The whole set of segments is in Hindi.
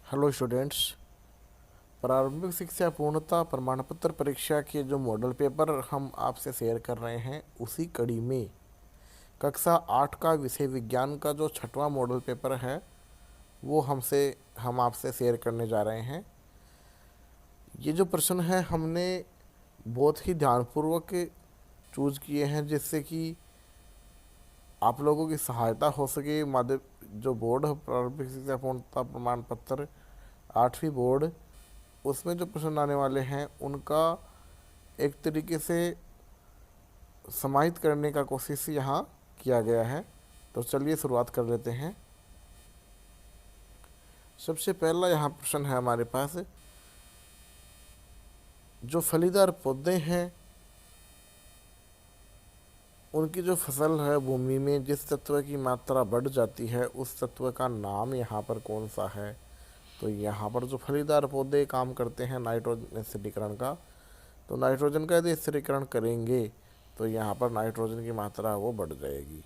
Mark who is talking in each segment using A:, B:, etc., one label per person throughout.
A: Hello students. प्रारंभिक शिक्षा पूर्णता प्रमाण पत्र परीक्षा के जो मॉडल पेपर हम आपसे शेयर कर रहे हैं, उसी कड़ी में कक्षा 8 का विषय विज्ञान का जो 6वां मॉडल पेपर है वो हम आपसे शेयर करने जा रहे हैं। ये जो प्रश्न है हमने बहुत ही ध्यानपूर्वक चूज किए हैं, जिससे कि आप लोगों की सहायता हो सके। माध्य जो बोर्ड है प्रारंभिक शिक्षा पूर्णता प्रमाण पत्र 8वीं बोर्ड, उसमें जो प्रश्न आने वाले हैं उनका एक तरीके से समाहित करने का कोशिश यहाँ किया गया है। तो चलिए शुरुआत कर लेते हैं। सबसे पहला यहाँ प्रश्न है हमारे पास, जो फलीदार पौधे हैं उनकी जो फसल है भूमि में जिस तत्व की मात्रा बढ़ जाती है उस तत्व का नाम यहाँ पर कौन सा है। तो यहाँ पर जो फलीदार पौधे काम करते हैं नाइट्रोजन स्थिरीकरण का, तो नाइट्रोजन का यदि स्थिरीकरण करेंगे तो यहाँ पर नाइट्रोजन की मात्रा वो बढ़ जाएगी।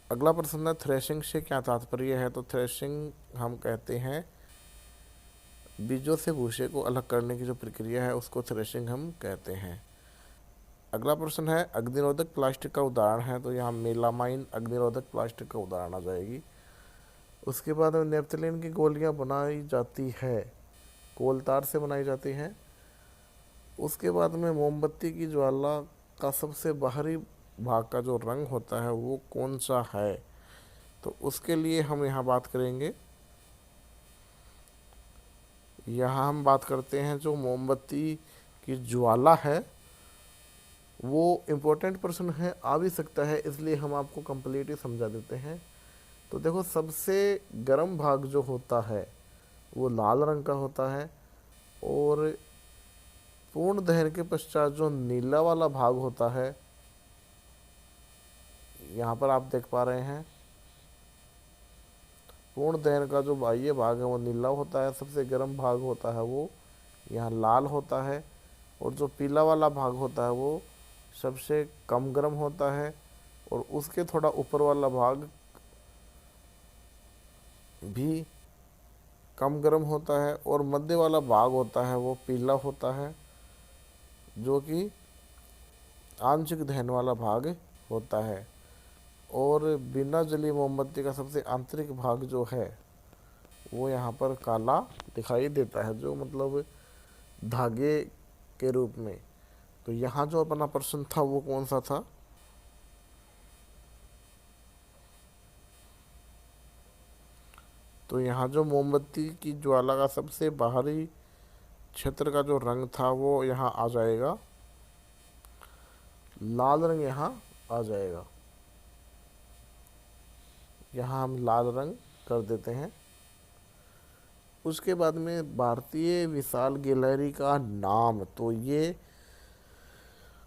A: अगला प्रश्न है, थ्रेशिंग से क्या तात्पर्य है। तो थ्रेशिंग हम कहते हैं बीजों से भूसे को अलग करने की जो प्रक्रिया है उसको थ्रेशिंग हम कहते हैं। अगला प्रश्न है, अग्निरोधक प्लास्टिक का उदाहरण है। तो यहाँ मेलामाइन अग्निरोधक प्लास्टिक का उदाहरण आ जाएगी। उसके बाद में नेफ्थलीन की गोलियां बनाई जाती है, कोल तार से बनाई जाती हैं। उसके बाद में मोमबत्ती की ज्वाला का सबसे बाहरी भाग का जो रंग होता है वो कौन सा है। तो उसके लिए हम यहाँ बात करेंगे, यहाँ हम बात करते हैं जो मोमबत्ती की ज्वाला है वो इम्पोर्टेंट प्रश्न है, आ भी सकता है, इसलिए हम आपको कंप्लीट ही समझा देते हैं। तो देखो, सबसे गर्म भाग जो होता है वो लाल रंग का होता है, और पूर्ण दहन के पश्चात जो नीला वाला भाग होता है, यहाँ पर आप देख पा रहे हैं पूर्ण दहन का जो बाह्य भाग है वो नीला होता है, सबसे गर्म भाग होता है वो यहाँ लाल होता है, और जो पीला वाला भाग होता है वो सबसे कम गर्म होता है, और उसके थोड़ा ऊपर वाला भाग भी कम गर्म होता है, और मध्य वाला भाग होता है वो पीला होता है जो कि आंशिक दहन वाला भाग होता है। और बिना जली मोमबत्ती का सबसे आंतरिक भाग जो है वो यहाँ पर काला दिखाई देता है, जो मतलब धागे के रूप में। तो यहाँ जो अपना प्रश्न था वो कौन सा था। तो यहाँ जो मोमबत्ती की ज्वाला का सबसे बाहरी क्षेत्र का जो रंग था वो यहाँ आ जाएगा, लाल रंग यहाँ आ जाएगा। यहाँ हम लाल रंग कर देते हैं। उसके बाद में भारतीय विशाल गिलहरी का नाम, तो ये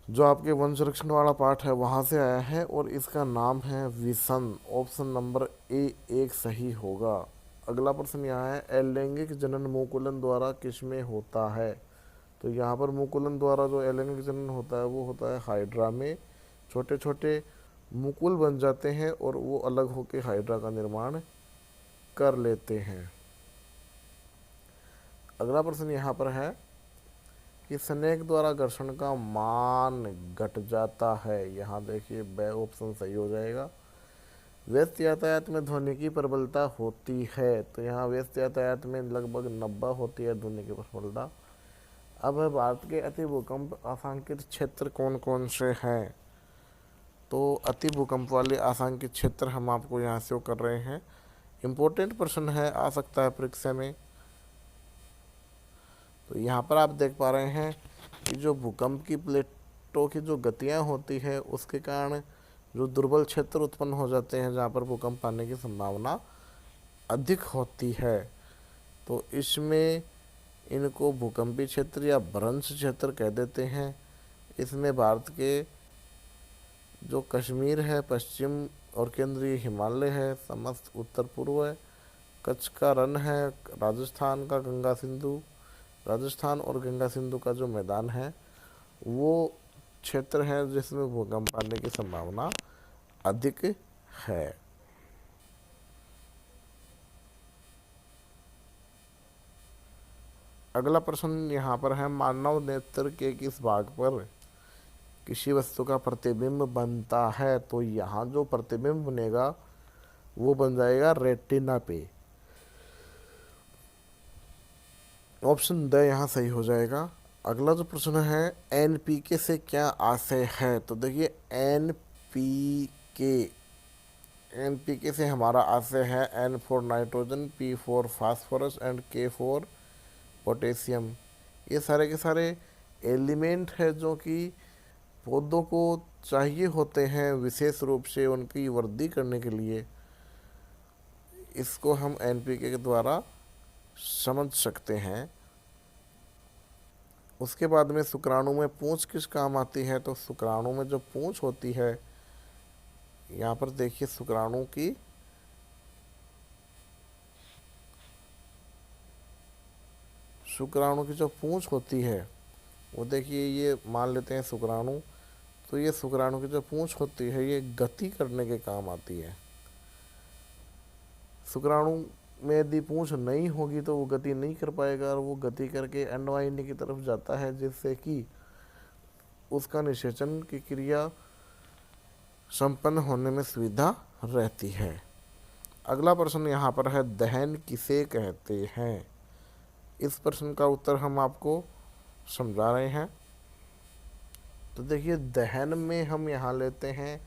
A: जो आपके वन संरक्षण वाला पार्ट है वहाँ से आया है, और इसका नाम है विसन। ऑप्शन नंबर ए एक सही होगा। अगला प्रश्न यहाँ है, अलैंगिक जनन मुकुलन द्वारा किसमें होता है। तो यहाँ पर मुकुलन द्वारा जो अलैंगिक जनन होता है वो होता है हाइड्रा में। छोटे छोटे मुकुल बन जाते हैं और वो अलग होकर हाइड्रा का निर्माण कर लेते हैं। अगला प्रश्न यहाँ पर है कि स्नेक द्वारा घर्षण का मान घट जाता है। यहाँ देखिए बे ऑप्शन सही हो जाएगा। व्यस्त यातायात में ध्वनि की प्रबलता होती है। तो यहाँ व्यस्त यातायात में लगभग 90 होती है ध्वनि की प्रबलता। अब है, भारत के अति भूकंप आशंकित क्षेत्र कौन कौन से हैं। तो अति भूकंप वाले आशंकित क्षेत्र हम आपको यहाँ शो कर रहे हैं। इम्पोर्टेंट प्रश्न है, आ सकता है परीक्षा में। तो यहाँ पर आप देख पा रहे हैं कि जो भूकंप की प्लेटों की जो गतियाँ होती है उसके कारण जो दुर्बल क्षेत्र उत्पन्न हो जाते हैं जहाँ पर भूकंप आने की संभावना अधिक होती है। तो इसमें इनको भूकंपी क्षेत्र या भ्रंश क्षेत्र कह देते हैं। इसमें भारत के जो कश्मीर है, पश्चिम और केंद्रीय हिमालय है, समस्त उत्तर पूर्व है, कच्छ का रण है, राजस्थान का गंगा सिंधु, राजस्थान और गंगा सिंधु का जो मैदान है वो क्षेत्र है जिसमें भूकंप आने की संभावना अधिक है। अगला प्रश्न यहाँ पर है, मानव नेत्र के किस भाग पर किसी वस्तु का प्रतिबिंब बनता है? तो यहाँ जो प्रतिबिंब बनेगा वो बन जाएगा रेटिना पे। ऑप्शन द यहाँ सही हो जाएगा। अगला जो प्रश्न है, एनपीके से क्या आशय है? तो देखिए एनपीके से हमारा आशय है N for nitrogen, P for phosphorus and K for potassium. ये सारे के सारे एलिमेंट है जो कि पौधों को चाहिए होते हैं विशेष रूप से उनकी वृद्धि करने के लिए। इसको हम एनपीके के द्वारा समझ सकते हैं। उसके बाद में शुक्राणु में पूंछ किस काम आती है? तो शुक्राणु में जो पूंछ होती है, यहाँ पर देखिए शुक्राणु की जो पूंछ होती है वो देखिए, ये मान लेते हैं शुक्राणु, तो ये शुक्राणु की जो पूंछ होती है ये गति करने के काम आती है। शुक्राणु में यदि पूंछ नहीं होगी तो वो गति नहीं कर पाएगा, और वो गति करके अंडवाहिनी की तरफ जाता है, जिससे कि उसका निषेचन की क्रिया संपन्न होने में सुविधा रहती है। अगला प्रश्न यहाँ पर है, दहन किसे कहते हैं? इस प्रश्न का उत्तर हम आपको समझा रहे हैं। तो देखिए दहन में हम यहाँ लेते हैं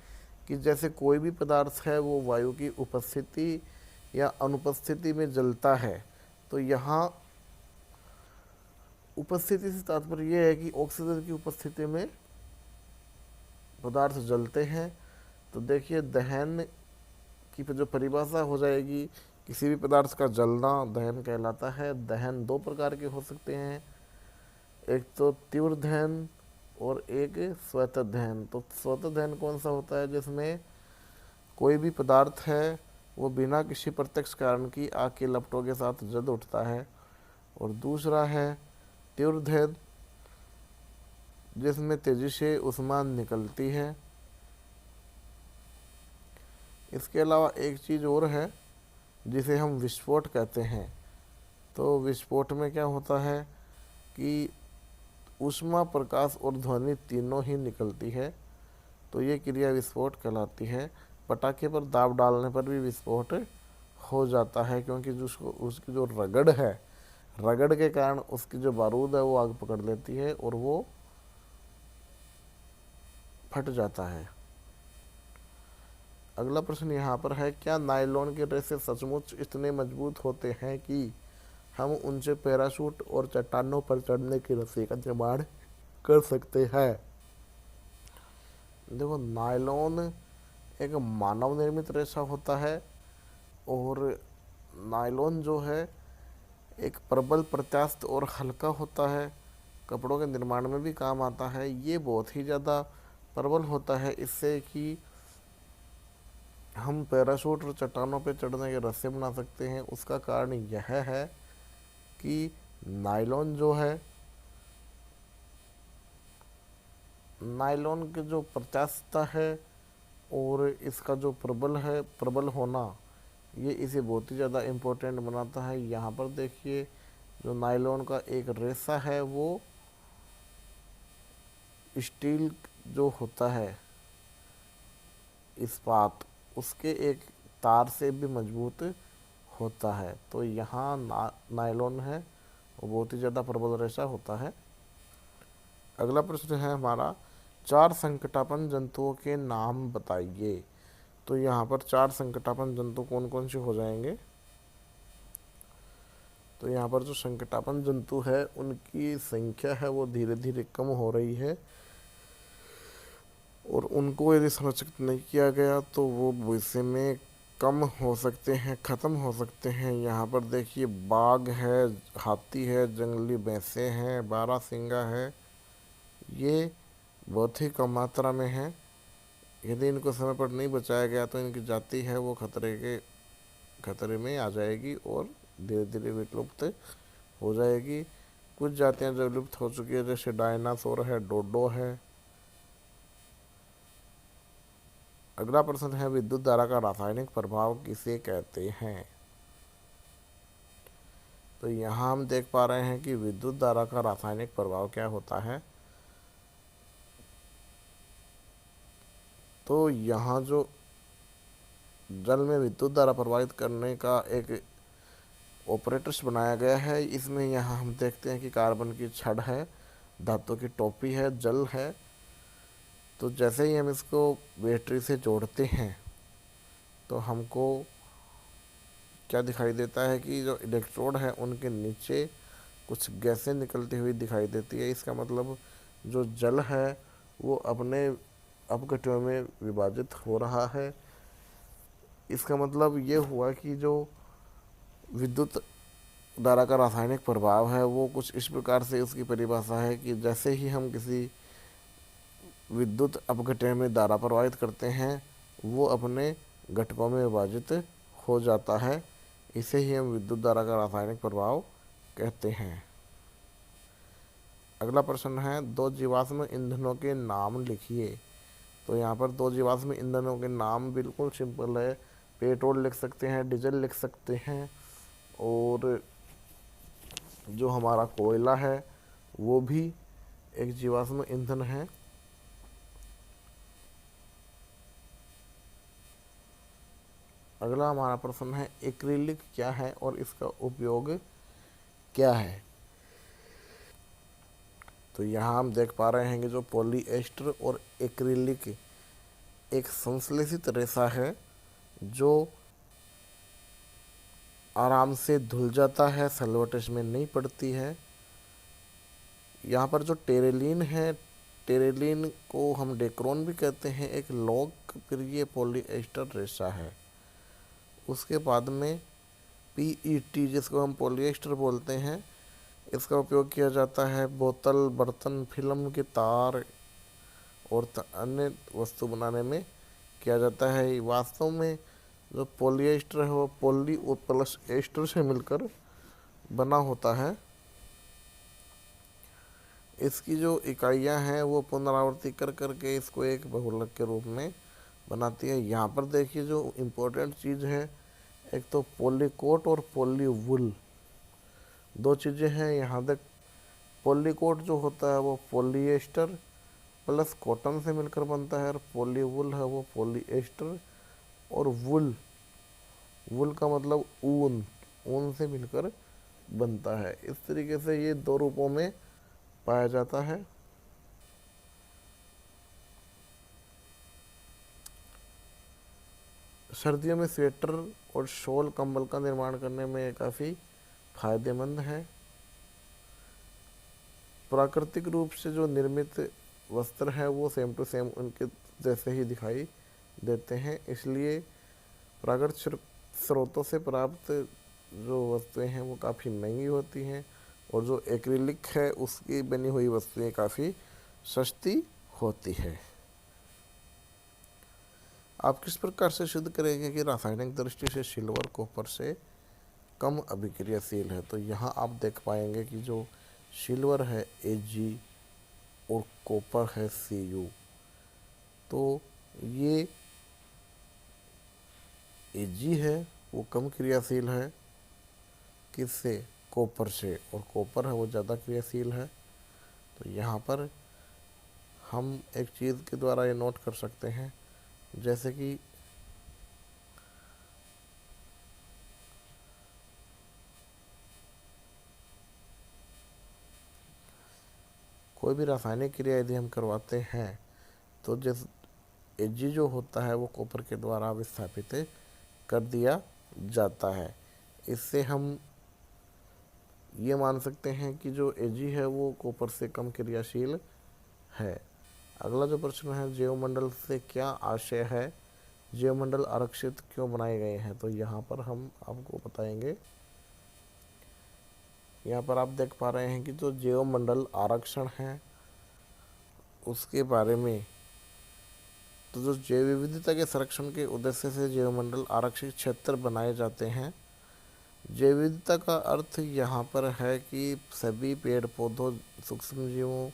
A: कि जैसे कोई भी पदार्थ है वो वायु की उपस्थिति या अनुपस्थिति में जलता है, तो यहाँ उपस्थिति से तात्पर्य यह है कि ऑक्सीजन की उपस्थिति में पदार्थ जलते हैं। तो देखिए दहन की जो परिभाषा हो जाएगी, किसी भी पदार्थ का जलना दहन कहलाता है। दहन दो प्रकार के हो सकते हैं, एक तो तीव्र दहन और एक स्वतः दहन। तो स्वतः दहन कौन सा होता है? जिसमें कोई भी पदार्थ है वो बिना किसी प्रत्यक्ष कारण की आग की लपटों के साथ जल उठता है। और दूसरा है तीव्र दहन, जिसमें तेजी से ऊष्मा निकलती है। इसके अलावा एक चीज़ और है जिसे हम विस्फोट कहते हैं। तो विस्फोट में क्या होता है कि ऊष्मा, प्रकाश और ध्वनि तीनों ही निकलती है, तो ये क्रिया विस्फोट कहलाती है। पटाखे पर दाब डालने पर भी विस्फोट हो जाता है, क्योंकि उसकी जो रगड़ है, रगड़ के कारण उसकी जो बारूद है वो आग पकड़ लेती है और वो फट जाता है। अगला प्रश्न यहाँ पर है, क्या नायलॉन के रेशे सचमुच इतने मजबूत होते हैं कि हम उनसे पैराशूट और चट्टानों पर चढ़ने की रस्सी का निर्माण कर सकते हैं? देखो नायलॉन एक मानव निर्मित रेशा होता है, और नायलॉन जो है एक प्रबल, प्रत्यास्थ और हल्का होता है। कपड़ों के निर्माण में भी काम आता है। ये बहुत ही ज़्यादा प्रबल होता है, इससे कि हम पैराशूट और चट्टानों पर चढ़ने के रस्से बना सकते हैं। उसका कारण यह है कि नायलॉन जो है, नायलॉन की जो प्रत्यास्थता है और इसका जो प्रबल होना, ये इसे बहुत ही ज़्यादा इम्पोर्टेंट बनाता है। यहाँ पर देखिए जो नायलॉन का एक रेशा है वो स्टील जो होता है, इस्पात, उसके एक तार से भी मजबूत होता है। तो यहाँ नायलॉन है वो बहुत ही ज़्यादा प्रबल रेशा होता है। अगला प्रश्न है हमारा, 4 संकटापन जंतुओं के नाम बताइए। तो यहाँ पर 4 संकटापन जंतु कौन कौन से हो जाएंगे? तो यहाँ पर जो संकटापन जंतु है उनकी संख्या है वो धीरे धीरे कम हो रही है, और उनको यदि संरक्षित नहीं किया गया तो वो भविष्य में कम हो सकते हैं, ख़त्म हो सकते हैं। यहाँ पर देखिए बाघ है, हाथी है, जंगली भैंसे हैं, बारहसिंगा है। ये बहुत ही कम मात्रा में है। यदि इनको समय पर नहीं बचाया गया तो इनकी जाति है वो खतरे में आ जाएगी और धीरे धीरे विलुप्त हो जाएगी। कुछ जातियां जो विलुप्त हो चुकी है, जैसे डायनासोर है, डोडो है। अगला प्रश्न है, विद्युत धारा का रासायनिक प्रभाव किसे कहते हैं? तो यहाँ हम देख पा रहे हैं कि विद्युत धारा का रासायनिक प्रभाव क्या होता है। तो यहाँ जो जल में विद्युत धारा प्रवाहित करने का एक ऑपरेटर्स बनाया गया है, इसमें यहाँ हम देखते हैं कि कार्बन की छड़ है, धातु की टोपी है, जल है। तो जैसे ही हम इसको बैटरी से जोड़ते हैं तो हमको क्या दिखाई देता है कि जो इलेक्ट्रोड है उनके नीचे कुछ गैसें निकलती हुई दिखाई देती है। इसका मतलब जो जल है वो अपने अपघट्यों में विभाजित हो रहा है। इसका मतलब ये हुआ कि जो विद्युत धारा का रासायनिक प्रभाव है वो कुछ इस प्रकार से उसकी परिभाषा है कि जैसे ही हम किसी विद्युत अपघट्य में धारा प्रवाहित करते हैं वो अपने घटकों में विभाजित हो जाता है। इसे ही हम विद्युत धारा का रासायनिक प्रभाव कहते हैं। अगला प्रश्न है, दो जीवाश्म ईंधनों के नाम लिखिए। तो यहाँ पर दो जीवाश्म ईंधनों के नाम बिल्कुल सिंपल है। पेट्रोल लिख सकते हैं, डीजल लिख सकते हैं, और जो हमारा कोयला है वो भी एक जीवाश्म ईंधन है। अगला हमारा प्रश्न है, एक्रिलिक क्या है और इसका उपयोग क्या है। तो यहाँ हम देख पा रहे हैं कि जो पॉलीएस्टर और एक्रिलिक एक संश्लेषित रेशा है जो आराम से धुल जाता है, सलवट में नहीं पड़ती है। यहाँ पर जो टेरेलिन है, टेरेलिन को हम डेक्रोन भी कहते हैं, एक लोकप्रिय पॉलीएस्टर रेशा है। उसके बाद में पीईटी जिसको हम पॉलीएस्टर बोलते हैं, इसका उपयोग किया जाता है बोतल, बर्तन, फिल्म के तार और अन्य वस्तु बनाने में किया जाता है। वास्तव में जो पॉलीएस्टर है वो पॉली और प्लस एस्टर से मिलकर बना होता है। इसकी जो इकाइयां हैं वो पुनरावृत्ति कर करके इसको एक बहुलक के रूप में बनाती है। यहाँ पर देखिए जो इम्पोर्टेंट चीज़ है, एक तो पॉलीकोट और पॉलीवुल, दो चीज़ें हैं यहाँ तक। पॉलीकोट जो होता है वो पॉलीएस्टर प्लस कॉटन से मिलकर बनता है, और पॉलीवुल है वो पॉलीएस्टर और वुल, वुल का मतलब ऊन, ऊन से मिलकर बनता है। इस तरीके से ये दो रूपों में पाया जाता है। सर्दियों में स्वेटर और शॉल, कंबल का निर्माण करने में काफ़ी फायदेमंद है। प्राकृतिक रूप से जो निर्मित वस्त्र है वो सेम टू सेम उनके जैसे ही दिखाई देते हैं, इसलिए प्राकृतिक स्रोतों से प्राप्त जो वस्तुएं हैं वो काफ़ी महंगी होती हैं, और जो एक्रिलिक है उसकी बनी हुई वस्तुएं काफ़ी सस्ती होती है। आप किस प्रकार से सिद्ध करेंगे कि रासायनिक दृष्टि से सिल्वर कॉपर से कम अभिक्रियाशील है। तो यहाँ आप देख पाएंगे कि जो सिल्वर है Ag और कॉपर है Cu, तो ये Ag है वो कम क्रियाशील है किससे, कॉपर से, और कॉपर है वो ज़्यादा क्रियाशील है। तो यहाँ पर हम एक चीज़ के द्वारा ये नोट कर सकते हैं, जैसे कि कोई भी रासायनिक क्रिया यदि हम करवाते हैं तो जिस Ag जो होता है वो कॉपर के द्वारा विस्थापित कर दिया जाता है। इससे हम ये मान सकते हैं कि जो Ag है वो कॉपर से कम क्रियाशील है। अगला जो प्रश्न है, जैवमंडल से क्या आशय है, जैवमंडल आरक्षित क्यों बनाए गए हैं। तो यहाँ पर हम आपको बताएंगे। यहाँ पर आप देख पा रहे हैं कि जो जैवमंडल आरक्षण है उसके बारे में, तो जो जैव विविधता के संरक्षण के उद्देश्य से जैवमंडल आरक्षित क्षेत्र बनाए जाते हैं। जैव विविधता का अर्थ यहाँ पर है कि सभी पेड़ पौधों, सूक्ष्म जीवों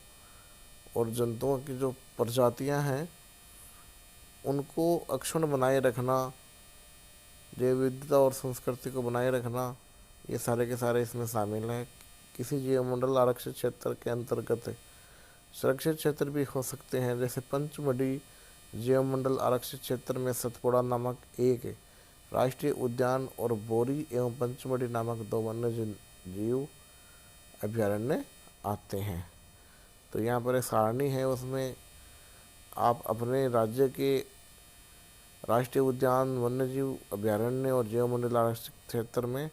A: और जंतुओं की जो प्रजातियाँ हैं उनको अक्षुण्ण बनाए रखना, जैव विविधता और संस्कृति को बनाए रखना, ये सारे के सारे इसमें शामिल हैं। किसी जीवमंडल आरक्षित क्षेत्र के अंतर्गत सुरक्षित क्षेत्र भी हो सकते हैं, जैसे पंचमढ़ी जीवमंडल आरक्षित क्षेत्र में सतपुड़ा नामक एक राष्ट्रीय उद्यान और बोरी एवं पंचमढ़ी नामक 2 वन्य जीव अभ्यारण्य आते हैं। तो यहाँ पर एक सारणी है, उसमें आप अपने राज्य के राष्ट्रीय उद्यान, वन्यजीव अभ्यारण्य और जीवमंडल आरक्षित क्षेत्र में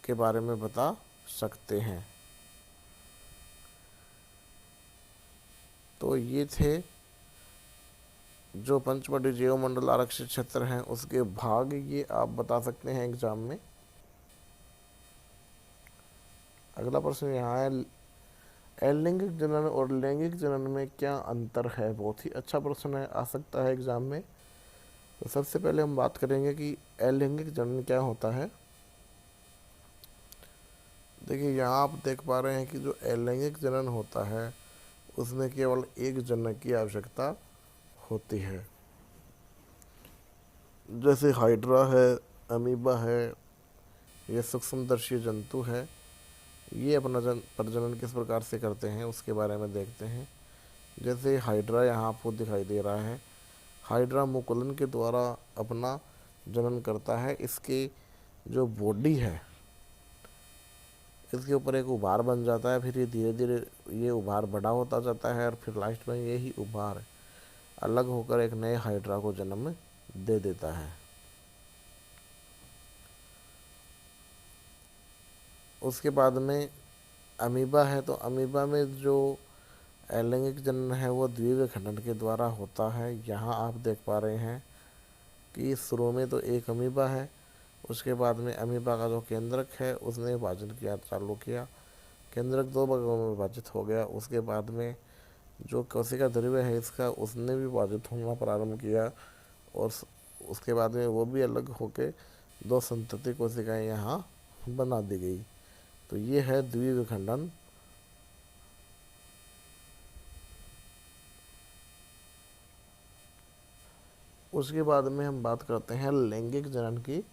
A: के बारे में बता सकते हैं। तो ये थे जो पंचमढ़ी जीवमंडल आरक्षित क्षेत्र हैं उसके भाग, ये आप बता सकते हैं एग्जाम में। अगला प्रश्न यहाँ है, अलैंगिक जनन और लैंगिक जनन में क्या अंतर है। बहुत ही अच्छा प्रश्न है, आ सकता है एग्जाम में। तो सबसे पहले हम बात करेंगे कि अलैंगिक जनन क्या होता है। देखिए, यहाँ आप देख पा रहे हैं कि जो अलैंगिक जनन होता है उसमें केवल एक जनक की आवश्यकता होती है। जैसे हाइड्रा है, अमीबा है, ये सूक्ष्मदर्शी जंतु है। ये अपना प्रजनन किस प्रकार से करते हैं उसके बारे में देखते हैं। जैसे हाइड्रा यहाँ आपको दिखाई दे रहा है, हाइड्रा मुकुलन के द्वारा अपना जनन करता है। इसके जो बॉडी है, इसके ऊपर एक उभार बन जाता है, फिर ये धीरे धीरे ये उभार बड़ा होता जाता है और फिर लास्ट में यही उभार अलग होकर एक नए हाइड्रा को जन्म दे देता है। उसके बाद में अमीबा है, तो अमीबा में जो अलैंगिक जनन है वो द्विविखंडन के द्वारा होता है। यहाँ आप देख पा रहे हैं कि शुरू में तो एक अमीबा है, उसके बाद में अमीबा का जो केंद्रक है उसने विभाजन किया चालू किया, केंद्रक 2 भागों में विभाजित हो गया। उसके बाद में जो कोशिका ध्रुव है इसका, उसने भी विभाजित होना प्रारंभ किया और उसके बाद में वो भी अलग होके 2 संतति कोशिकाएं यहाँ बना दी गई। तो ये है द्विविखंडन। उसके बाद में हम बात करते हैं लैंगिक जनन की।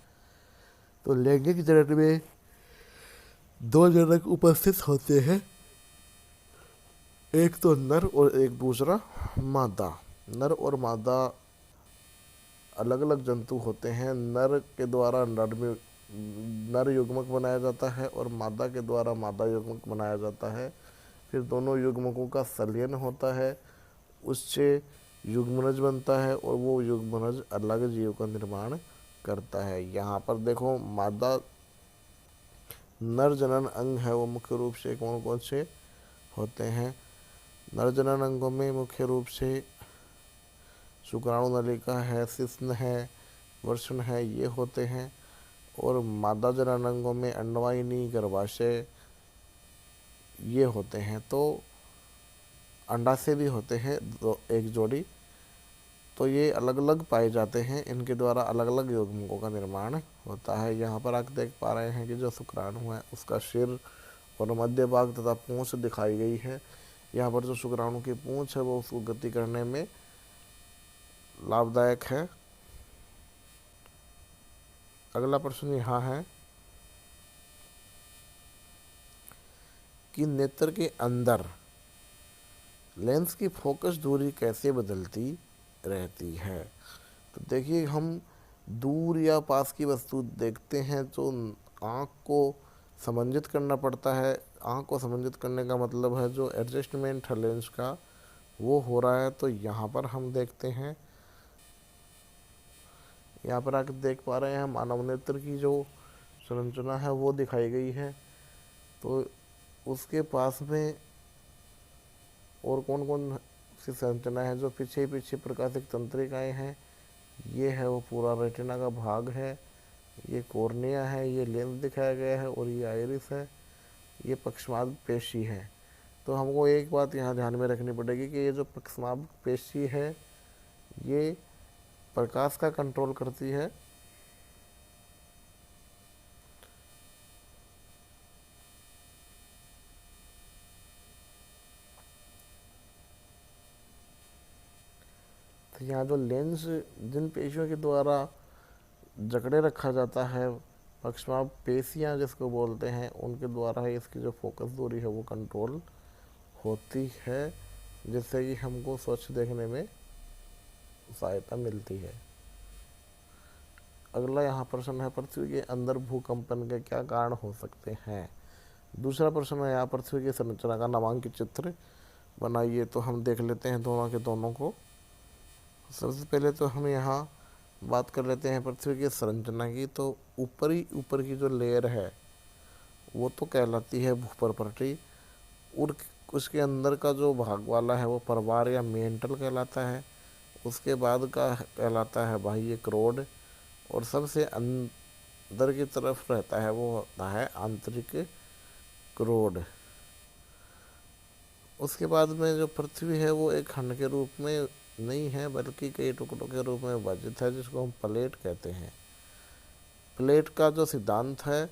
A: तो लैंगिक जनन में 2 जनक उपस्थित होते हैं, एक तो नर और एक दूसरा मादा। नर और मादा अलग अलग जंतु होते हैं। नर के द्वारा नर युग्मक बनाया जाता है और मादा के द्वारा मादा युग्मक बनाया जाता है। फिर दोनों युग्मकों का संलयन होता है, उससे युग्मनज बनता है और वो युग्मनज अलग जीव का निर्माण करता है। यहाँ पर देखो, मादा नर जनन अंग है वो मुख्य रूप से कौन कौन से होते हैं। नर जनन अंगों में मुख्य रूप से शुक्राणु नलिका है, शिश्न है, वृषण है, ये होते हैं। और मादा जनन अंगों में अंडवाहिनी, गर्भाशय ये होते हैं। तो अंडाशय भी होते हैं एक जोड़ी। तो ये अलग अलग पाए जाते हैं, इनके द्वारा अलग अलग युग्मकों का निर्माण होता है। यहाँ पर आप देख पा रहे हैं कि जो शुक्राणु है उसका सिर और मध्य भाग तथा पूंछ दिखाई गई है। यहाँ पर जो शुक्राणु की पूंछ है वो उसको गति करने में लाभदायक है। अगला प्रश्न यहाँ है कि नेत्र के अंदर लेंस की फोकस दूरी कैसे बदलती रहती है। तो देखिए, हम दूर या पास की वस्तु देखते हैं तो आँख को समंजित करना पड़ता है। आँख को समंजित करने का मतलब है जो एडजस्टमेंट है लेंस का वो हो रहा है। तो यहाँ पर हम देखते हैं, यहाँ पर आकर देख पा रहे हैं मानव नेत्र की जो संरचना है वो दिखाई गई है। तो उसके पास में और कौन कौन सी संरचना है, जो पीछे पीछे प्रकाशिक तंत्रिकाएं हैं, ये है वो पूरा रेटिना का भाग है, ये कॉर्निया है, ये लेंस दिखाया गया है और ये आइरिस है, ये पक्षमार्ग पेशी है। तो हमको एक बात यहाँ ध्यान में रखनी पड़ेगी कि ये जो पक्षमार्ग पेशी है ये प्रकाश का कंट्रोल करती है। तो यहाँ जो लेंस जिन पेशियों के द्वारा जकड़े रखा जाता है पक्षमाप पेशियाँ जिसको बोलते हैं उनके द्वारा ही इसकी जो फोकस दूरी है वो कंट्रोल होती है, जिससे कि हमको स्वच्छ देखने में सहायता मिलती है। अगला यहाँ प्रश्न है, पृथ्वी के अंदर भूकंपन के क्या कारण हो सकते हैं। दूसरा प्रश्न है यहाँ, पृथ्वी की संरचना का नामांकित चित्र बनाइए। तो हम देख लेते हैं दोनों के दोनों को। सबसे पहले तो हम यहाँ बात कर लेते हैं पृथ्वी की संरचना की। तो ऊपर की जो लेयर है वो तो कहलाती है भूपर्पटी, और उसके अंदर का जो भाग वाला है वो परवार या मेंटल कहलाता है। उसके बाद का कहलाता है बाह्य क्रोड, और सबसे अंदर की तरफ रहता है वो होता है आंतरिक क्रोड। उसके बाद में जो पृथ्वी है वो एक खंड के रूप में नहीं है बल्कि कई टुकड़ों के रूप में विभाजित है, जिसको हम प्लेट कहते हैं। प्लेट का जो सिद्धांत है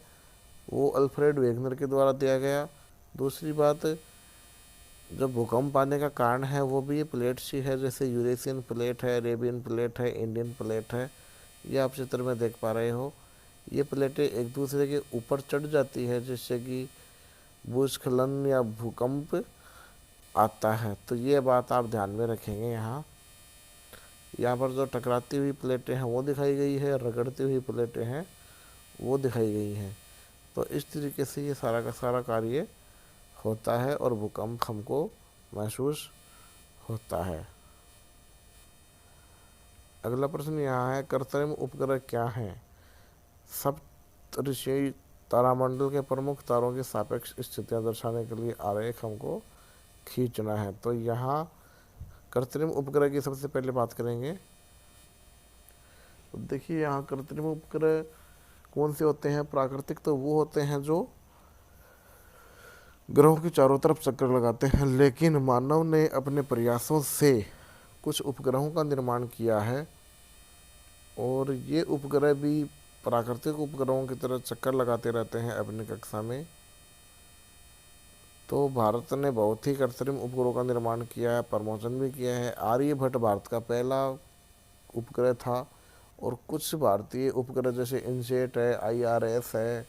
A: वो अल्फ्रेड वेगनर के द्वारा दिया गया। दूसरी बात, जो भूकंप आने का कारण है वो भी ये प्लेट सी है, जैसे यूरेशियन प्लेट है, अरेबियन प्लेट है, इंडियन प्लेट है। ये आप चित्र में देख पा रहे हो। ये प्लेटें एक दूसरे के ऊपर चढ़ जाती है, जिससे कि भूस्खलन या भूकंप आता है। तो ये बात आप ध्यान में रखेंगे। यहाँ पर जो टकराती हुई प्लेटें हैं वो दिखाई गई है, रगड़ती हुई प्लेटें हैं वो दिखाई गई हैं। तो इस तरीके से ये सारा का सारा कार्य होता है और भूकंप हमको महसूस होता है। अगला प्रश्न यहाँ है, कृत्रिम उपग्रह क्या हैं। सप्तऋषि तारामंडल के प्रमुख तारों की सापेक्ष स्थितियाँ दर्शाने के लिए आरेख हमको खींचना है। तो यहाँ कृत्रिम उपग्रह की सबसे पहले बात करेंगे। तो देखिए यहाँ कृत्रिम उपग्रह कौन से होते हैं। प्राकृतिक तो वो होते हैं जो ग्रहों के चारों तरफ चक्कर लगाते हैं, लेकिन मानव ने अपने प्रयासों से कुछ उपग्रहों का निर्माण किया है, और ये उपग्रह भी प्राकृतिक उपग्रहों की तरह चक्कर लगाते रहते हैं अपनी कक्षा में। तो भारत ने बहुत ही कृत्रिम उपग्रहों का निर्माण किया है, प्रमोशन भी किया है। आर्यभट्ट भारत का पहला उपग्रह था, और कुछ भारतीय उपग्रह जैसे इनसेट है, IRS है,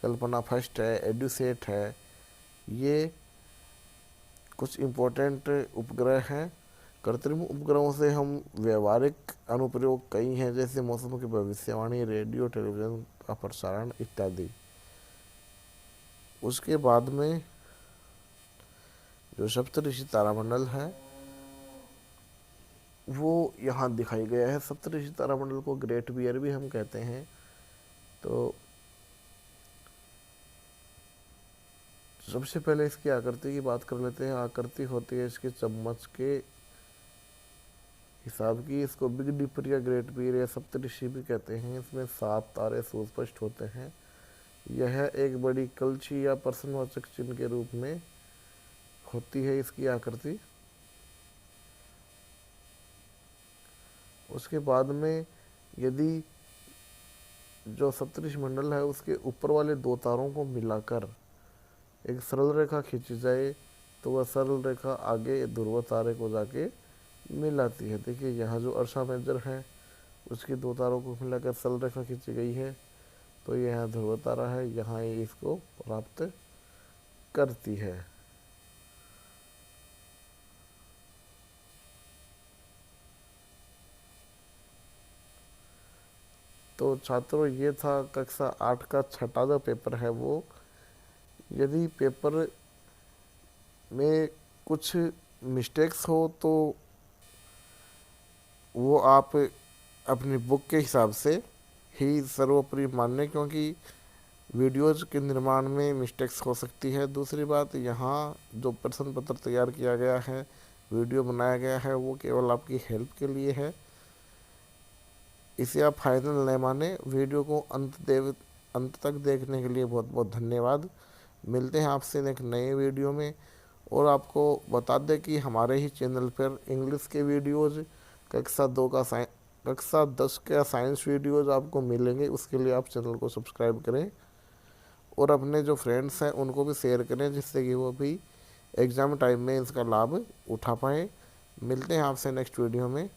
A: कल्पना फर्स्ट है, एडुसेट है, ये कुछ इम्पोर्टेंट उपग्रह हैं। कृत्रिम उपग्रहों से हम व्यवहारिक अनुप्रयोग कई हैं, जैसे मौसम की भविष्यवाणी, रेडियो टेलीविज़न का प्रसारण इत्यादि। उसके बाद में जो सप्तऋषि तारामंडल है वो यहाँ दिखाई गया है। सप्तऋषि तारामंडल को ग्रेट बियर भी हम कहते हैं। तो सबसे पहले इसकी आकृति की बात कर लेते हैं। आकृति होती है इसके चम्मच के हिसाब की। इसको बिग डिपर या ग्रेट बियर या सप्तऋषि भी कहते हैं। इसमें 7 तारे सुस्पष्ट होते हैं। यह एक बड़ी कलछी या प्रश्नवाचक चिन्ह के रूप में होती है इसकी आकृति। उसके बाद में यदि जो सप्तऋषि मंडल है उसके ऊपर वाले 2 तारों को मिलाकर एक सरल रेखा खींची जाए तो वह सरल रेखा आगे ध्रुव तारे को जाके मिलाती है। देखिए यहाँ जो अर्शा मेजर है उसकी 2 तारों को मिलाकर सरल रेखा खींची गई है, तो ये यहाँ ध्रुव तारा है, यहाँ ये इसको प्राप्त करती है। तो छात्रों ये था कक्षा 8 का छठा जो पेपर है वो। यदि पेपर में कुछ मिस्टेक्स हो तो वो आप अपनी बुक के हिसाब से ही सर्वोपरि माने, क्योंकि वीडियोज़ के निर्माण में मिस्टेक्स हो सकती है। दूसरी बात, यहाँ जो प्रश्न पत्र तैयार किया गया है, वीडियो बनाया गया है, वो केवल आपकी हेल्प के लिए है। इसे आप फाइनल न माने। वीडियो को अंत तक देखने के लिए बहुत बहुत धन्यवाद। मिलते हैं आपसे एक नए वीडियो में। और आपको बता दें कि हमारे ही चैनल पर इंग्लिश के वीडियोज़, कक्षा 10 का साइंस वीडियोज़ आपको मिलेंगे। उसके लिए आप चैनल को सब्सक्राइब करें और अपने जो फ्रेंड्स हैं उनको भी शेयर करें, जिससे कि वो भी एग्ज़ाम टाइम में इसका लाभ उठा पाएँ। मिलते हैं आपसे नेक्स्ट वीडियो में।